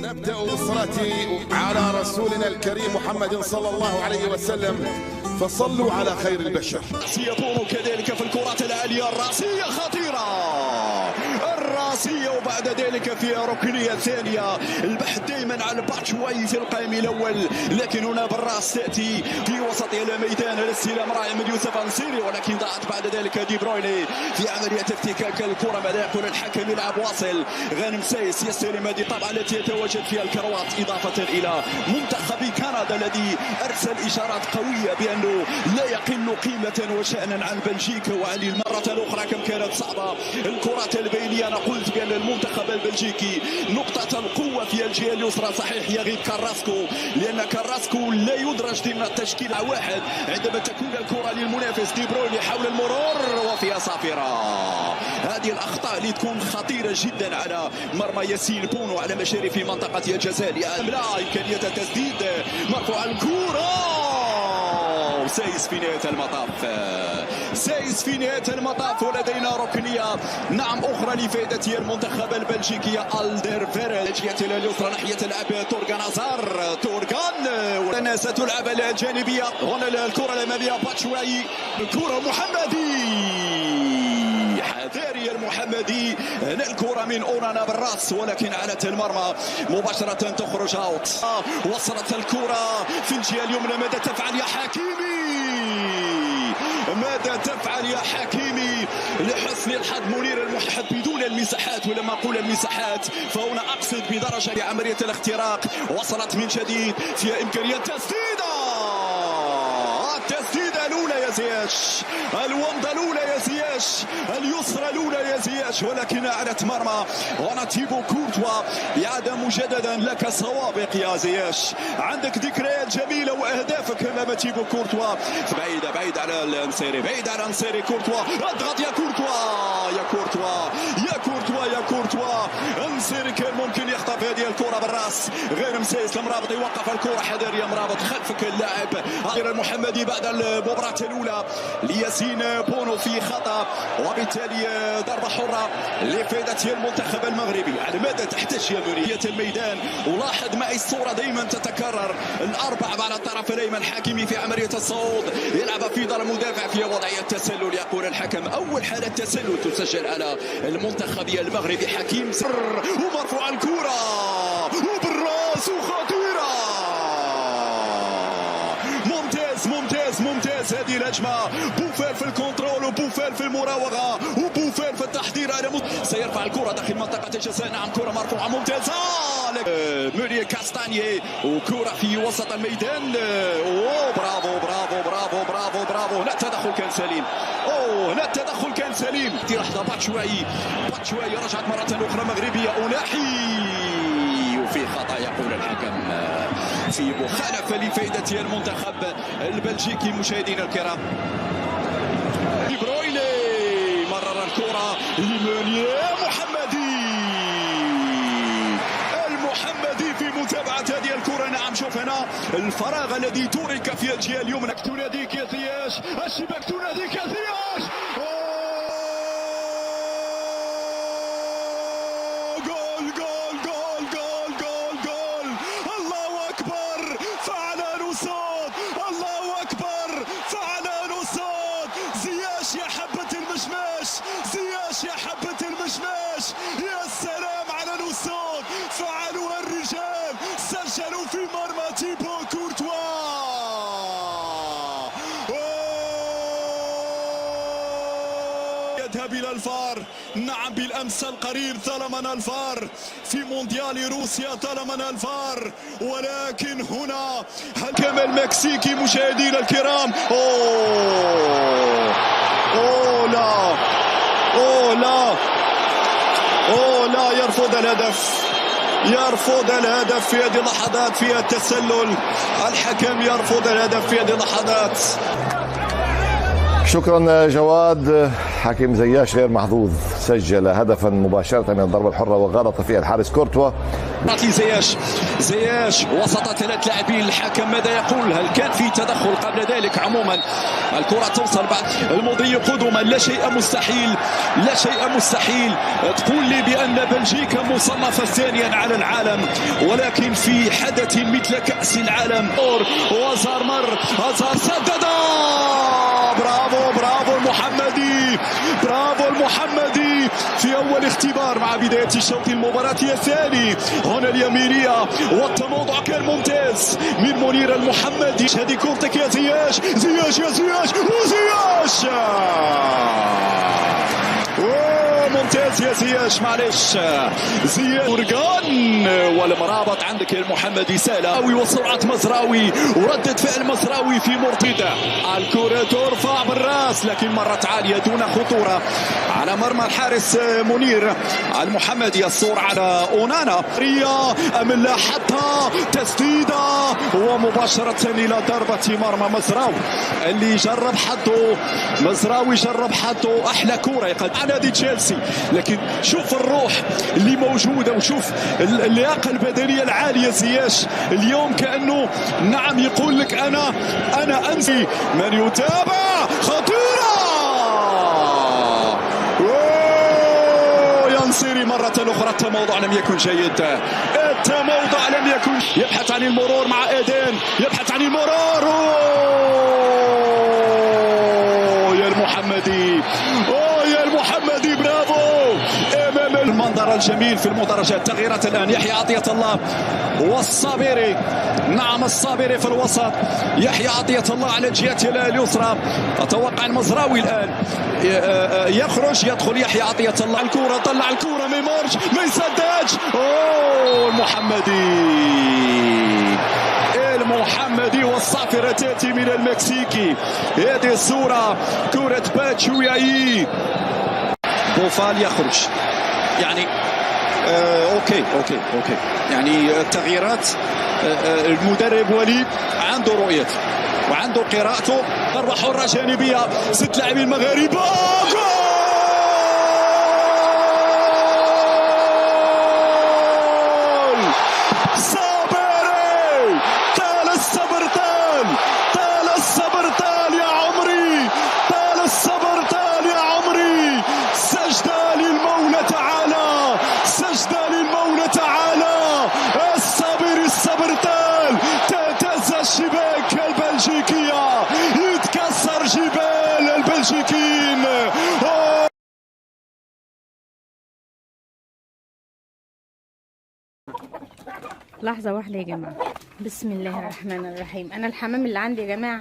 نبدأ بالصلاة على رسولنا الكريم محمد صلى الله عليه وسلم، فصلوا على خير البشر. سيكون كذلك في الكرات العالية الراسية خطيرة، الراسية وبعد ذلك فيها ركنية ثانية. البحث دائما على باتشواي في القائم الأول، لكن هنا بالراس تأتي في وسط الميدان. الاستلام رائع من يوسف النصيري، ولكن ضاعت بعد ذلك دي برويني في عملية افتكاك الكرة. ماذا يقول الحكم؟ يلعب واصل. غانم سايس يستلم هذه الطابعة التي يتواجد فيها الكروات، إضافة إلى منتخب كندا الذي أرسل إشارات قوية بأنه لا يقل قيمة وشأنا عن بلجيكا. وعلي المرة الأخرى كم كانت صعبة الكرات البينية. أنا قلت بأن المنتخب البلجيكي نقطة القوة في الجهة اليسرى. صحيح يغيب كاراسكو، لأن كاراسكو لا يدرج ضمن التشكيل واحد عندما تكون الكرة للمنافس. دي بروين يحاول المرور وفيها صافرة. هذه الأخطاء اللي تكون خطيرة جدا على مرمى ياسين بونو على مشارف منطقة الجزاء. لا إمكانية التسديد، مرفوع الكرة، سايس في نهاية المطاف. سايس في نهاية المطاف، ولدينا ركنية نعم أخرى لفائدة المنتخب البلجيكي. ألدر فيرل جهة اليسرى ناحية اللاعب تورغان أزار. تورغان ستلعب الجانبية. هنا الكرة الأمامية باتشواي، الكرة محمدي، حذاري المحمدي. هنا الكرة من أونانا بالراس، ولكن علت المرمى مباشرة تخرج أوت. وصلت الكرة في الجهة اليمنى. ماذا تفعل يا حكيمي؟ ماذا تفعل يا حكيمي؟ لحسن الحظ منير المحب بدون المساحات، ولما أقول المساحات فهنا أقصد بدرجة بعملية الاختراق. وصلت من جديد، فيها إمكانية تسديدة. التسديدة الأولى يا زياش، الومضة الأولى يا زياش، اليسرى الأولى يا زياش، ولكن أعلت مرمى. هنا تيبو كورتوا يعاد مجددا. لك سوابق يا زياش، عندك ذكريات جميلة وأهدافك أمام تيبو كورتوا. بعيد على النصيري، بعيد على النصيري. كورتوا اضغط يا كورتوا، يا كورتوا، يا كورتوا، يا كورتوا. النصيري كان ممكن يخطف هذه الكرة بالراس. غير مسيس المرابط يوقف الكرة. حذر يا مرابط، خلفك اللاعب المحمدي بعد المباراة الأولى لياسين بونو في خطأ، وبالتالي ضربة حرة لفائدة المنتخب المغربي. على ماذا تحتاج يا منية الميدان؟ ولاحظ معي الصورة دائما تتكرر. الأربعة على الطرف الأيمن، حكيمي في عملية الصعود، يلعب في ظل المدافع في وضعية التسلل. يقول الحكم أول حالة تسلل تسجل على المنتخب المغربي. حكيم سر ومرفوع الكرة وبالراس وخطيرة. ممتاز هذه الهجمة. بوفال في الكنترول، وبوفال في المراوغة، وبوفال في التحضير على سيرفع الكرة داخل منطقة الجزاء. نعم كرة مرفوعة ممتازة. موري كاستانيي، وكرة في وسط الميدان. برافو برافو برافو برافو برافو. هنا التدخل كان سليم. هنا التدخل كان سليم. في لحظة باتشواي رجعت مرة أخرى مغربية. أناحي وفي خطأ يقول الحكم، في مخالفة لفائدة المنتخب البلجيكي. مشاهدينا الكرام، دي برويني مرر الكرة لمونير المحمدي في متابعة هذه الكرة. نعم شوف هنا الفراغ الذي ترك في الجهة اليمنى. تناديك يا زياش، الشباك تناديك يا زياش. يا حبة المشماش، يا سلام على نوسون. فعلوها الرجال، سجلوا في مرمى تيبو كورتوا. يذهب إلى الفار. نعم بالأمس القريب ظلمنا الفار، في مونديال روسيا ظلمنا الفار، ولكن هنا الحكم المكسيكي. مشاهدينا الكرام، لا يرفض الهدف في هذه اللحظات. فيها التسلل، الحكم يرفض الهدف في هذه اللحظات. شكرا جواد. حكيم زياش غير محظوظ، سجل هدفا مباشرة من الضربة الحرة وغلط فيها الحارس كورتوا. زياش وسط 3 لاعبين. الحكم ماذا يقول؟ هل كان في تدخل قبل ذلك؟ عموما الكرة توصل بعد المضي قدما. لا شيء مستحيل تقول لي بأن بلجيكا مصنفة ثانيا على العالم، ولكن في حدث مثل كأس العالم وزار هازار سدد. برافو المحمدي في أول اختبار مع بداية الشوط المباراة الثاني. هنا اليمينية والتموضع كان ممتاز من منير المحمدي. هذه كورتك يا زياش ممتاز يا زياش. معلش زياش ورقان والمرابط عندك المحمدي سهلة وسرعة مزراوي وردة فعل مزراوي في مرتدى. الكرة ترفع بالراس لكن مرت عالية دون خطورة على مرمى الحارس منير المحمدي. الصور على أونانا ريا أم لا حتى تسديدة ومباشرة إلى ضربة مرمى مزراوي اللي جرب حظه. أحلى كرة على نادي تشيلسي، لكن شوف الروح اللي موجودة وشوف اللياقة البدنية العالية. زياش اليوم كأنه نعم يقول لك أنا أنسي. من يتابع خطيرة ينصري مرة أخرى. التموضع لم يكن جيد. يبحث عن المرور مع إيدين، يبحث عن المرور. يا المحمدي برافو. امام المنظر الجميل في المدرجات. تغييرات الان. يحيى عطية الله والصابري. نعم الصابري في الوسط، يحيى عطية الله على الجهة اليسرى. اتوقع المزراوي الان يخرج، يدخل يحيى عطية الله. الكرة طلع الكرة ما يمرش ما يسددش. المحمدي والصافرة تأتي من المكسيكي. هذه الصورة كرة باتشوياي. بوفال يخرج يعني اوكي يعني التغييرات. المدرب وليد عنده رؤيته وعنده قراءته. ضربة حرة جانبية 6 لاعبين مغاربة. الشباك البلجيكية يتكسر جبال البلجيكيين. لحظة واحدة يا جماعة. بسم الله الرحمن الرحيم. أنا الحمام اللي عندي يا جماعة